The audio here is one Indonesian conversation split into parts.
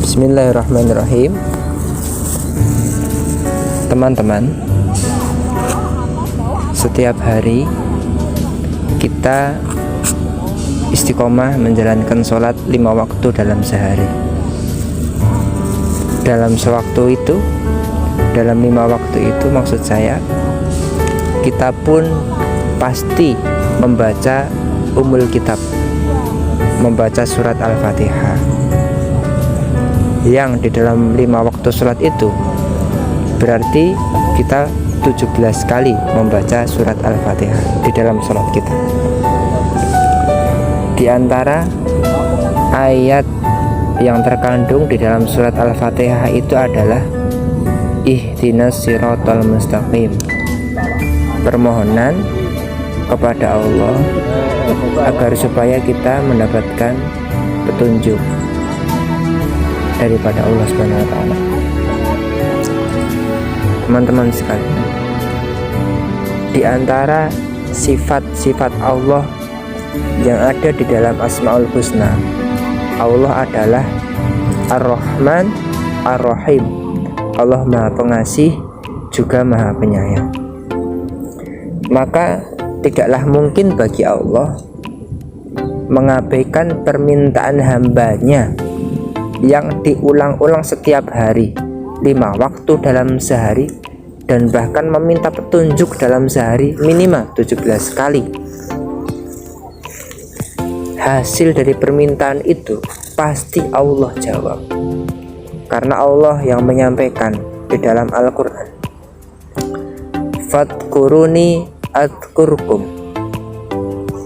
Bismillahirrahmanirrahim. Teman-teman, setiap hari kita istiqomah menjalankan sholat 5 waktu dalam sehari. Dalam sewaktu itu, dalam 5 waktu itu maksud saya, kita pun pasti membaca Ummul Kitab, membaca surat Al-Fatihah, yang di dalam 5 waktu sholat itu berarti kita 17 kali membaca surat Al-Fatihah di dalam sholat kita. Di antara ayat yang terkandung di dalam surat Al-Fatihah itu adalah Ihdinas siratal mustaqim, permohonan kepada Allah agar supaya kita mendapatkan petunjuk daripada Allah Subhanahu wa taala. Teman-teman sekalian, di antara sifat-sifat Allah yang ada di dalam Asmaul Husna, Allah adalah Ar-Rahman Ar-Rahim. Allah Maha Pengasih juga Maha Penyayang. Maka tidaklah mungkin bagi Allah mengabaikan permintaan hambanya yang diulang-ulang setiap hari 5 waktu dalam sehari, dan bahkan meminta petunjuk dalam sehari minimal 17 kali. Hasil dari permintaan itu pasti Allah jawab, karena Allah yang menyampaikan di dalam Al-Quran, Fadkuruni adkurkum,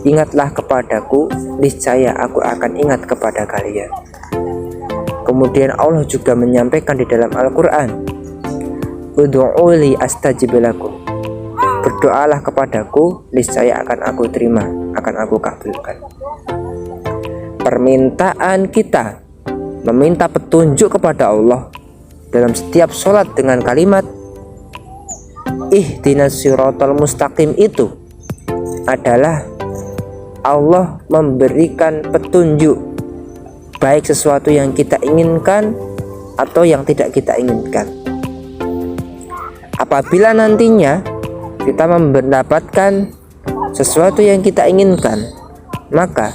ingatlah kepadaku, niscaya aku akan ingat kepada kalian. Kemudian Allah juga menyampaikan di dalam Al-Quran, Ud'uli astajib lakum, berdoalah kepadaku, niscaya akan aku terima, akan aku kabulkan. Permintaan kita meminta petunjuk kepada Allah dalam setiap sholat dengan kalimat Ihdinas siratal mustaqim itu adalah Allah memberikan petunjuk, baik sesuatu yang kita inginkan atau yang tidak kita inginkan. Apabila nantinya kita mendapatkan sesuatu yang kita inginkan, maka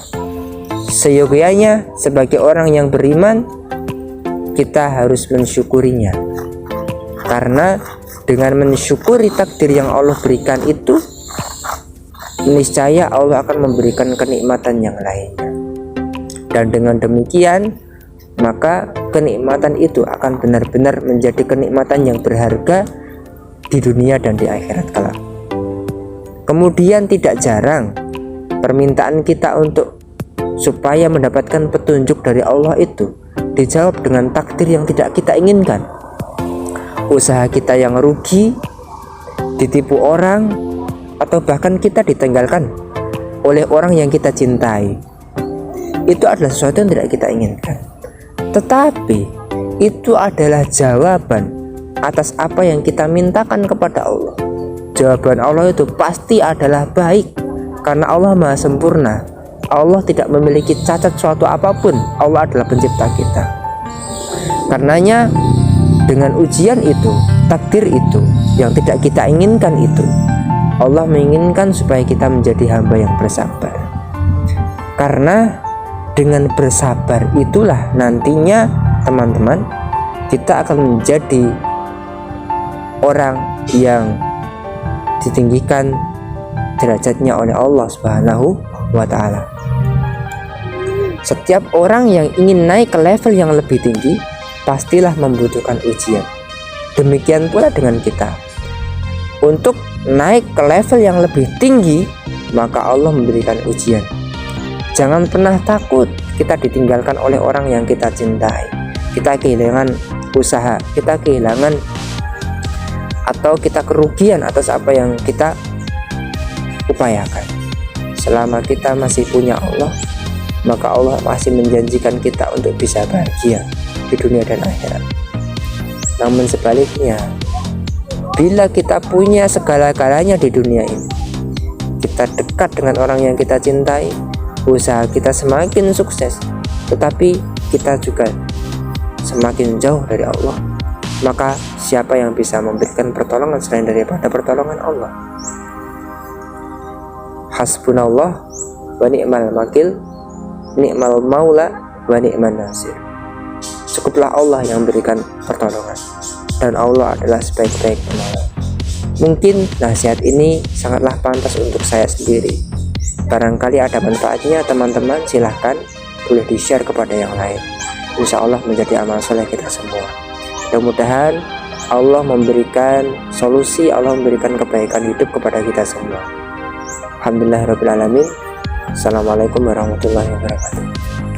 seyogyanya sebagai orang yang beriman kita harus mensyukurinya, karena dengan mensyukuri takdir yang Allah berikan itu, niscaya Allah akan memberikan kenikmatan yang lainnya. Dan dengan demikian, maka kenikmatan itu akan benar-benar menjadi kenikmatan yang berharga di dunia dan di akhirat kelak. Kemudian tidak jarang permintaan kita untuk supaya mendapatkan petunjuk dari Allah itu dijawab dengan takdir yang tidak kita inginkan. Usaha kita yang rugi, ditipu orang, atau bahkan kita ditinggalkan oleh orang yang kita cintai. Itu adalah sesuatu yang tidak kita inginkan, tetapi itu adalah jawaban atas apa yang kita mintakan kepada Allah. Jawaban Allah itu pasti adalah baik, karena Allah Maha Sempurna. Allah tidak memiliki cacat suatu apapun. Allah adalah pencipta kita. Karenanya dengan ujian itu, takdir itu yang tidak kita inginkan itu, Allah menginginkan supaya kita menjadi hamba yang bersabar. Karena dengan bersabar itulah nantinya teman-teman kita akan menjadi orang yang ditinggikan derajatnya oleh Allah Subhanahu wa taala. Setiap orang yang ingin naik ke level yang lebih tinggi pastilah membutuhkan ujian. Demikian pula dengan kita. Untuk naik ke level yang lebih tinggi, maka Allah memberikan ujian. Jangan pernah takut kita ditinggalkan oleh orang yang kita cintai. Kita kehilangan usaha, kita kehilangan atau kita kerugian atas apa yang kita upayakan. Selama kita masih punya Allah, maka Allah masih menjanjikan kita untuk bisa bahagia di dunia dan akhirat. Namun sebaliknya, bila kita punya segala-galanya di dunia ini, kita dekat dengan orang yang kita cintai, usaha kita semakin sukses, tetapi kita juga semakin jauh dari Allah, maka siapa yang bisa memberikan pertolongan selain daripada pertolongan Allah? Hasbunallah wa ni'mal wakil, ni'mal maula wa ni'man nasir. Cukuplah Allah yang memberikan pertolongan, dan Allah adalah sebaik-baik penolong. Mungkin nasihat ini sangatlah pantas untuk saya sendiri. Barangkali ada manfaatnya teman-teman, silahkan boleh di-share kepada yang lain. Insya Allah menjadi amal soleh kita semua. Mudah-mudahan Allah memberikan solusi, Allah memberikan kebaikan hidup kepada kita semua. Alhamdulillahirabbil alamin. Assalamualaikum warahmatullahi wabarakatuh.